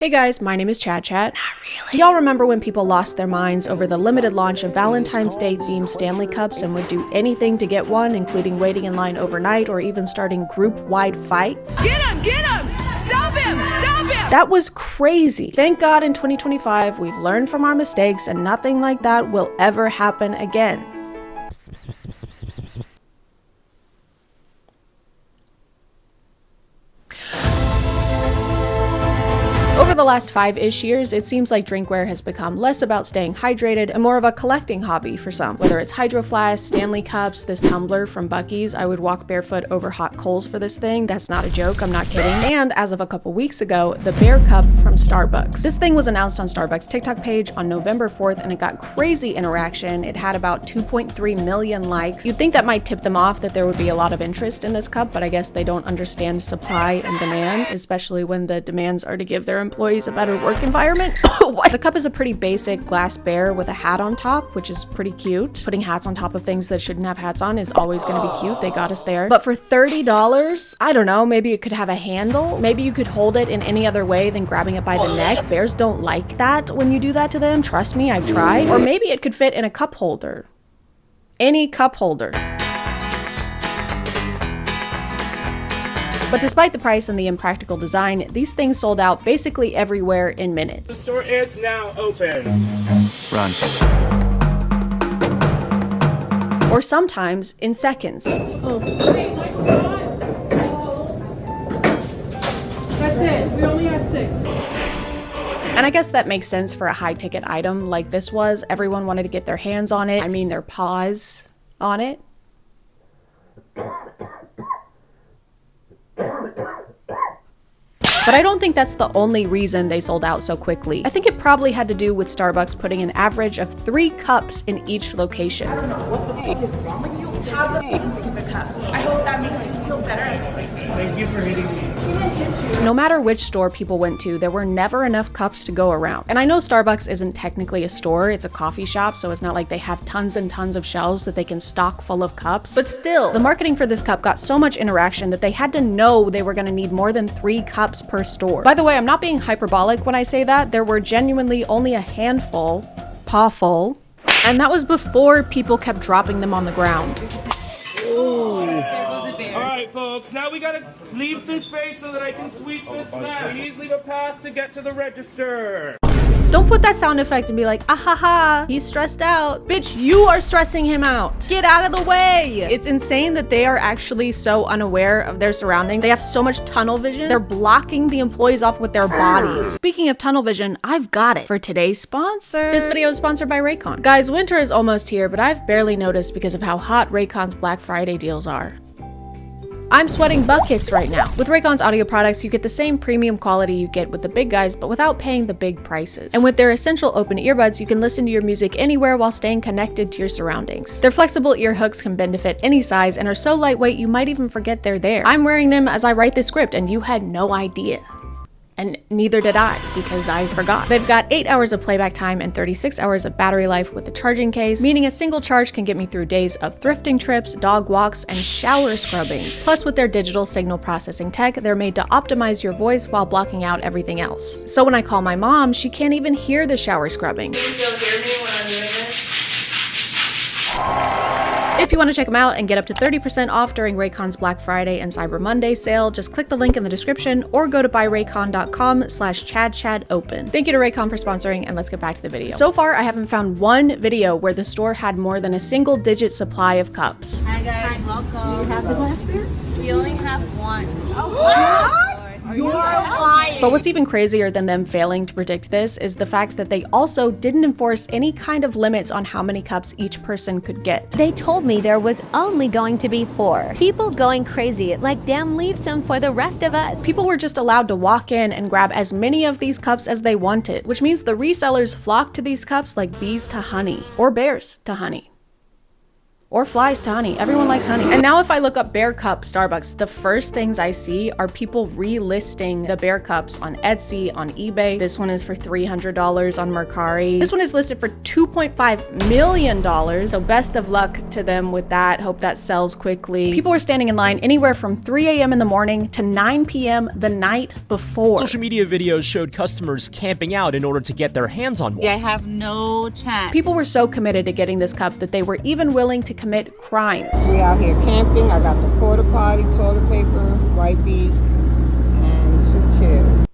Hey guys, my name is Chad Chat. Not really. Do y'all remember when people lost their minds over the limited launch of Valentine's Day themed Stanley Cups and would do anything to get one, including waiting in line overnight or even starting group-wide fights? Get him! Get him! Stop him! Stop him! That was crazy. Thank God in 2025 we've learned from our mistakes and nothing like that will ever happen again. Over the last 5-ish years, it seems like drinkware has become less about staying hydrated and more of a collecting hobby for some. Whether it's Hydro Flasks, Stanley Cups, this tumbler from Buc-ee's, I would walk barefoot over hot coals for this thing. That's not a joke, I'm not kidding. And as of a couple weeks ago, the Bear Cup from Starbucks. This thing was announced on Starbucks' TikTok page on November 4th and it got crazy interaction. It had about 2.3 million likes. You'd think that might tip them off that there would be a lot of interest in this cup, but I guess they don't understand supply and demand, especially when the demands are to give their employees a better work environment. The cup is a pretty basic glass bear with a hat on top, which is pretty cute. Putting hats on top of things that shouldn't have hats on is always gonna be cute. They got us there. But for $30, I don't know, maybe it could have a handle. Maybe you could hold it in any other way than grabbing it by the neck. Bears don't like that when you do that to them. Trust me, I've tried. Or maybe it could fit in a cup holder. Any cup holder. But despite the price and the impractical design, these things sold out basically everywhere in minutes. The store is now open. Run. Or sometimes in seconds. Oh. Wait, what's that? That's it. We only had 6. And I guess that makes sense for a high-ticket item like this was. Everyone wanted to get their hands on it. I mean, their paws on it. But I don't think that's the only reason they sold out so quickly. I think it probably had to do with Starbucks putting an average of 3 cups in each location. I don't know what the fuck is wrong with you. Have the cup. I hope that makes you feel better. Thank you for hitting me. No matter which store people went to, there were never enough cups to go around. And I know Starbucks isn't technically a store, it's a coffee shop, so it's not like they have tons and tons of shelves that they can stock full of cups. But still, the marketing for this cup got so much interaction that they had to know they were gonna need more than 3 cups per store. By the way, I'm not being hyperbolic when I say that. There were genuinely only a handful, pawful, and that was before people kept dropping them on the ground. Alright folks, now we gotta leave some space so that I can sweep this mess. Please leave a path to get to the register. Don't put that sound effect and be like, ah ha ha, he's stressed out. Bitch, you are stressing him out. Get out of the way. It's insane that they are actually so unaware of their surroundings. They have so much tunnel vision. They're blocking the employees off with their bodies. Speaking of tunnel vision, I've got it for today's sponsor. This video is sponsored by Raycon. Guys, winter is almost here, but I've barely noticed because of how hot Raycon's Black Friday deals are. I'm sweating buckets right now. With Raycon's audio products, you get the same premium quality you get with the big guys, but without paying the big prices. And with their essential open earbuds, you can listen to your music anywhere while staying connected to your surroundings. Their flexible ear hooks can bend to fit any size and are so lightweight you might even forget they're there. I'm wearing them as I write this script and you had no idea. And neither did I, because I forgot. They've got 8 hours of playback time and 36 hours of battery life with the charging case, meaning a single charge can get me through days of thrifting trips, dog walks, and shower scrubbing. Plus, with their digital signal processing tech, they're made to optimize your voice while blocking out everything else. So when I call my mom, she can't even hear the shower scrubbing. Can you still hear me when I'm doing this? If you want to check them out and get up to 30% off during Raycon's Black Friday and Cyber Monday sale, just click the link in the description or go to buyraycon.com/ChadChadOpen. Thank you to Raycon for sponsoring, and let's get back to the video. So far, I haven't found one video where the store had more than a single-digit supply of cups. Hi guys, welcome. Do you have the glass beers? We only have one. What? You're lying. But what's even crazier than them failing to predict this is the fact that they also didn't enforce any kind of limits on how many cups each person could get. They told me there was only going to be 4. People going crazy, like damn leave some for the rest of us. People were just allowed to walk in and grab as many of these cups as they wanted, which means the resellers flocked to these cups like bees to honey, or bears to honey. or flies to honey. Everyone likes honey. And now if I look up Bear Cup Starbucks, the first things I see are people relisting the Bear Cups on Etsy, on eBay. This one is for $300 on Mercari. This one is listed for $2.5 million. So best of luck to them with that. Hope that sells quickly. People were standing in line anywhere from 3 a.m. in the morning to 9 p.m. the night before. Social media videos showed customers camping out in order to get their hands on one. I have no chance. People were so committed to getting this cup that they were even willing to commit crimes. We out here camping. I got the porta potty, toilet paper, wipes, and 2 chairs.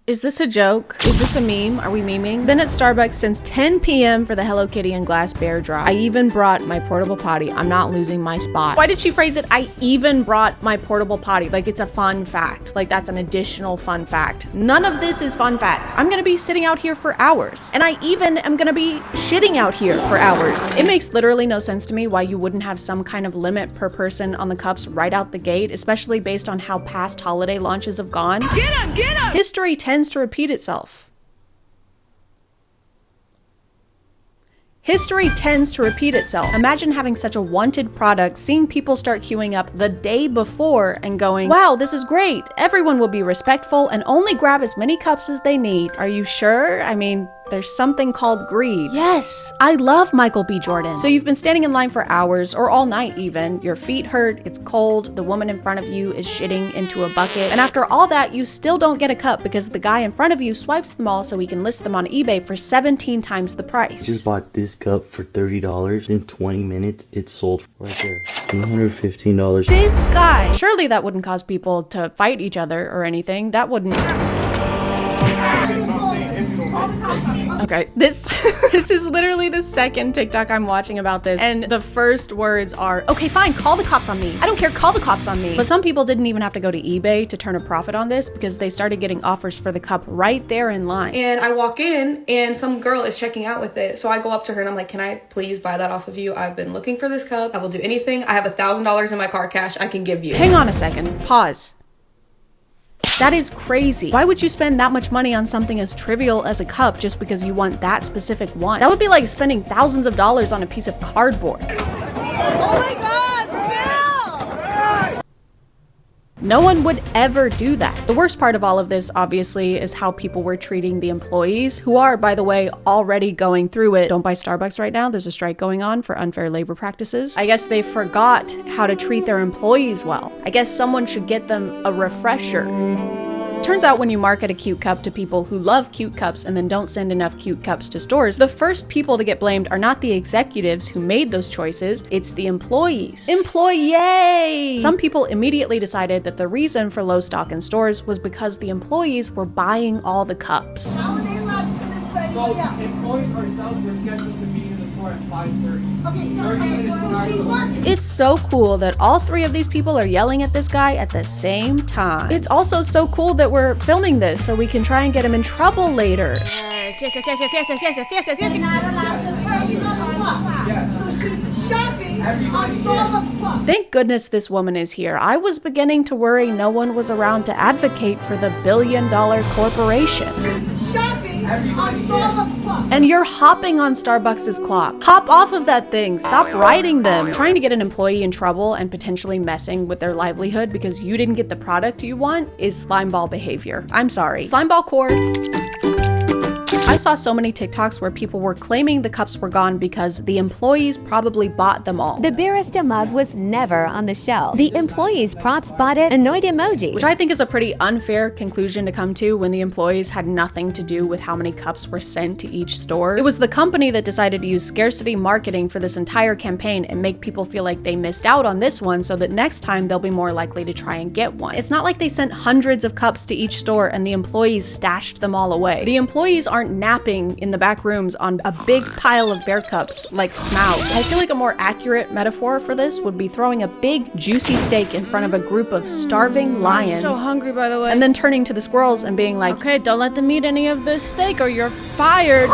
Is this a joke? Is this a meme? Are we memeing? Been at Starbucks since 10 p.m. for the Hello Kitty and glass bear drop. I even brought my portable potty. I'm not losing my spot. Why did she phrase it? I even brought my portable potty. Like it's a fun fact. Like that's an additional fun fact. None of this is fun facts. I'm gonna be sitting out here for hours. And I even am gonna be shitting out here for hours. It makes literally no sense to me why you wouldn't have some kind of limit per person on the cups right out the gate, especially based on how past holiday launches have gone. Get him! Get him! History tends to repeat itself. History tends to repeat itself. Imagine having such a wanted product, seeing people start queuing up the day before and going, wow, this is great. Everyone will be respectful and only grab as many cups as they need. Are you sure? I mean, there's something called greed. Yes, I love Michael B. Jordan. So you've been standing in line for hours or all night even. Your feet hurt, it's cold, the woman in front of you is shitting into a bucket. And after all that, you still don't get a cup because the guy in front of you swipes them all so he can list them on eBay for 17 times the price. Just bought this cup for $30. In 20 minutes, it's sold right there. $215. This guy. Surely that wouldn't cause people to fight each other or anything. That wouldn't. Okay, this is literally the second TikTok I'm watching about this, and the first words are, okay, fine, call the cops on me. I don't care, call the cops on me. But some people didn't even have to go to eBay to turn a profit on this because they started getting offers for the cup right there in line. And I walk in and some girl is checking out with it. So I go up to her and I'm like, can I please buy that off of you? I've been looking for this cup. I will do anything. I have $1,000 in my car cash I can give you. Hang on a second, pause. That is crazy. Why would you spend that much money on something as trivial as a cup just because you want that specific one? That would be like spending thousands of dollars on a piece of cardboard. Oh my God, Bill! No one would ever do that. The worst part of all of this, obviously, is how people were treating the employees, who are, by the way, already going through it. Don't buy Starbucks right now. There's a strike going on for unfair labor practices. I guess they forgot how to treat their employees well. I guess someone should get them a refresher. Turns out when you market a cute cup to people who love cute cups and then don't send enough cute cups to stores, the first people to get blamed are not the executives who made those choices, it's the employees. Employee! Some people immediately decided that the reason for low stock in stores was because the employees were buying all the cups. So, employees ourselves were scheduled to be in the store at 5:30. It's so cool that all three of these people are yelling at this guy at the same time. It's also so cool that we're filming this so we can try and get him in trouble later. She's on the clock. So she's shopping on Starbucks clock. Thank goodness this woman is here. I was beginning to worry no one was around to advocate for the billion-dollar corporation. She's shopping on Starbucks clock. And you're hopping on Starbucks' clock. Hop off of that thing. Stop riding them. Trying to get an employee in trouble and potentially messing with their livelihood because you didn't get the product you want is slimeball behavior. I'm sorry. Slimeball core. I saw so many TikToks where people were claiming the cups were gone because the employees probably bought them all. The barista mug was never on the shelf. The employees' props bought it, annoyed emoji. Which I think is a pretty unfair conclusion to come to when the employees had nothing to do with how many cups were sent to each store. It was the company that decided to use scarcity marketing for this entire campaign and make people feel like they missed out on this one so that next time they'll be more likely to try and get one. It's not like they sent hundreds of cups to each store and the employees stashed them all away. The employees aren't napping in the back rooms on a big pile of Bear Cups like Smaug. I feel like a more accurate metaphor for this would be throwing a big juicy steak in front of a group of starving lions. I'm so hungry, by the way. And then turning to the squirrels and being like, okay, don't let them eat any of this steak or you're fired.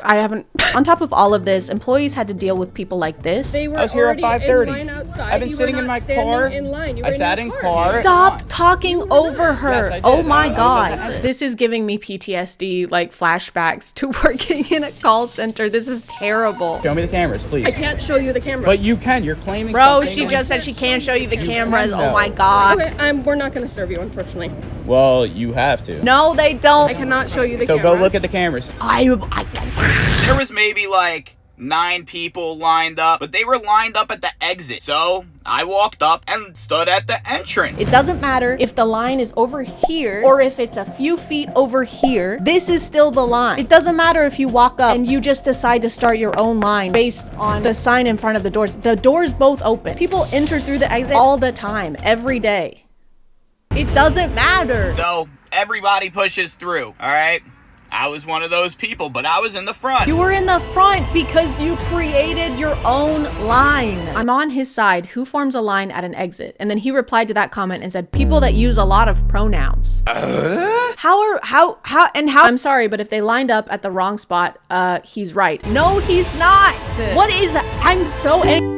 I haven't. On top of all of this, employees had to deal with people like this. They were I was here at already 5:30. in line outside. I've been You sitting were in not my standing car. in line. You I were sat in in your car. Stop talking over her. Yes, I did. Oh my I was god. at the- This is giving me PTSD, like flashbacks to working in a call center. This is terrible. Show me the cameras, please. I can't show you the camera. But you can. You're claiming Bro, something. she just said she can't show you the cameras. can, Oh my though. god. Okay, we're not going to serve you, unfortunately. Well, you have to. No, they don't. I cannot show you the So cameras. go look at the cameras. There was maybe like 9 people lined up, but they were lined up at the exit. So I walked up and stood at the entrance. It doesn't matter if the line is over here or if it's a few feet over here. This is still the line. It doesn't matter if you walk up and you just decide to start your own line based on the sign in front of the doors. The doors both open. People enter through the exit all the time, every day. It doesn't matter. So everybody pushes through, all right? I was one of those people, but I was in the front. You were in the front because you created your own line. I'm on his side. Who forms a line at an exit? And then he replied to that comment and said, people that use a lot of pronouns. How? I'm sorry, but if they lined up at the wrong spot, he's right. No, he's not. What is, I'm so angry.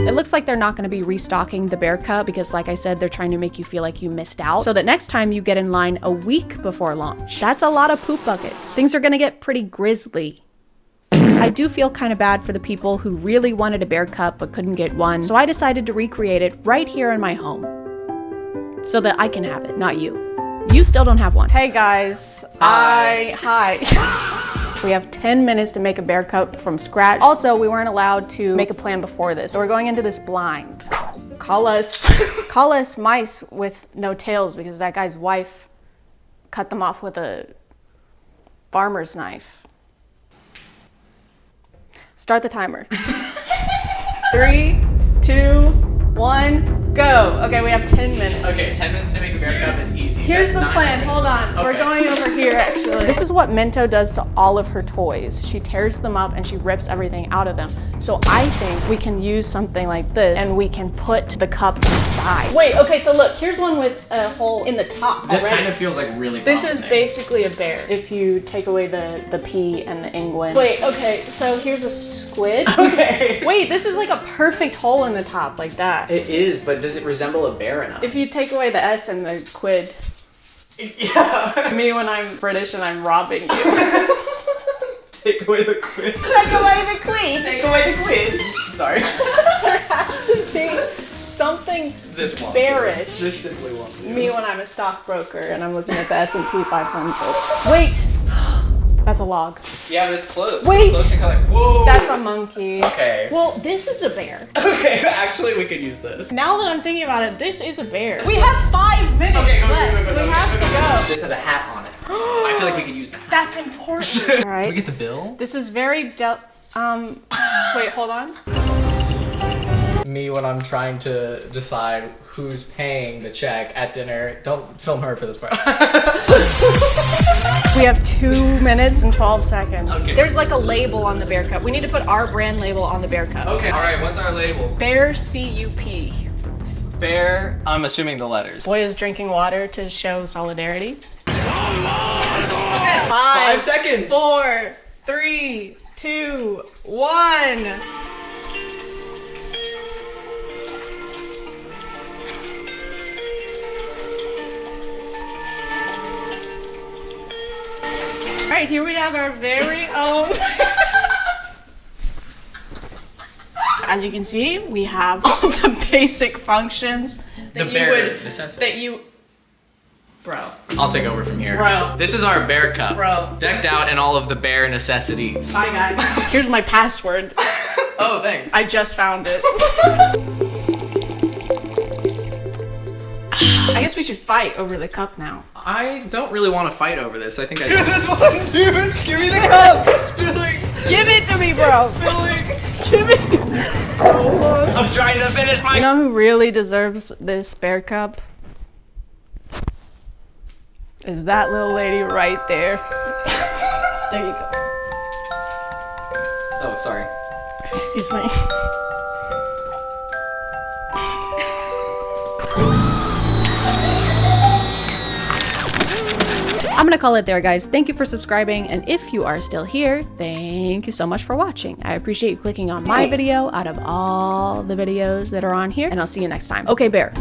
It looks like they're not going to be restocking the Bear Cup because, like I said, they're trying to make you feel like you missed out so that next time you get in line a week before launch. That's a lot of poop buckets. Things are going to get pretty grisly. I do feel kind of bad for the people who really wanted a Bear Cup but couldn't get one, so I decided to recreate it right here in my home so that I can have it, not you. You still don't have one. Hey guys. Hi. We have 10 minutes to make a Bear Cup from scratch. Also, we weren't allowed to make a plan before this, so we're going into this blind. Call us mice with no tails because that guy's wife cut them off with a farmer's knife. Start the timer. 3, 2, 1, go. Okay, we have 10 minutes. Okay, 10 minutes to make a Bear Cup is easy. Here's the plan. Hold on. Okay. We're going over here, actually. This is what Minto does to all of her toys. She tears them up and she rips everything out of them. So I think we can use something like this and we can put the cup inside. Wait, okay, so look, here's one with a hole in the top. This already. kind of feels like really This promising. is basically a bear if you take away the P and the inguin. Wait, okay, so here's a squid. Okay. Wait, this is like a perfect hole in the top, like that. It is, but does it resemble a bear enough? If you take away the S and the quid. Yeah. Me when I'm British and I'm robbing you. Take away the quid. Take away the quid. Take away the quid. Sorry. There has to be something This one. bearish. This simply won't. Me when I'm a stockbroker and I'm looking at the S&P 500. Wait. That's a log. Yeah, but it's close. Wait. It's close to color. Whoa. That's a monkey. Okay. Well, this is a bear. Okay, actually we could use this. Now that I'm thinking about it, this is a bear. We have 5 minutes Okay, go, left. go, go, We go, have go, to go. go. This has a hat on it. I feel like we could use that. That's important. All Can we right. get the bill? This is very wait, hold on. Me when I'm trying to decide who's paying the check at dinner. Don't film her for this part. We have 2 minutes and 12 seconds. Okay. There's like a label on the Bear Cup. We need to put our brand label on the Bear Cup. Okay, alright, what's our label? Bear C-U-P. Bear, I'm assuming the letters. Boy is drinking water to show solidarity. Okay, 5 seconds. 4, 3, 2, 1. All right, here we have our very own. As you can see, we have all the basic functions that The bear would, necessities. that you, bro. I'll take over from here. Bro. This is our Bear Cup. Bro. Decked out in all of the bear necessities. Bye guys. Here's my password. Oh, thanks. I just found it. I guess we should fight over the cup now. I don't really want to fight over this. I think I this one, dude. Give me the cup. It's spilling. Give it to me, bro. It's spilling. Give it. I'm trying to finish my. You know who really deserves this Bear Cup? Is that little lady right there. There you go. Oh, sorry. Excuse me. I'm gonna call it there, guys. Thank you for subscribing, and if you are still here, thank you so much for watching. I appreciate you clicking on my video out of all the videos that are on here, and I'll see you next time. Okay, Bear.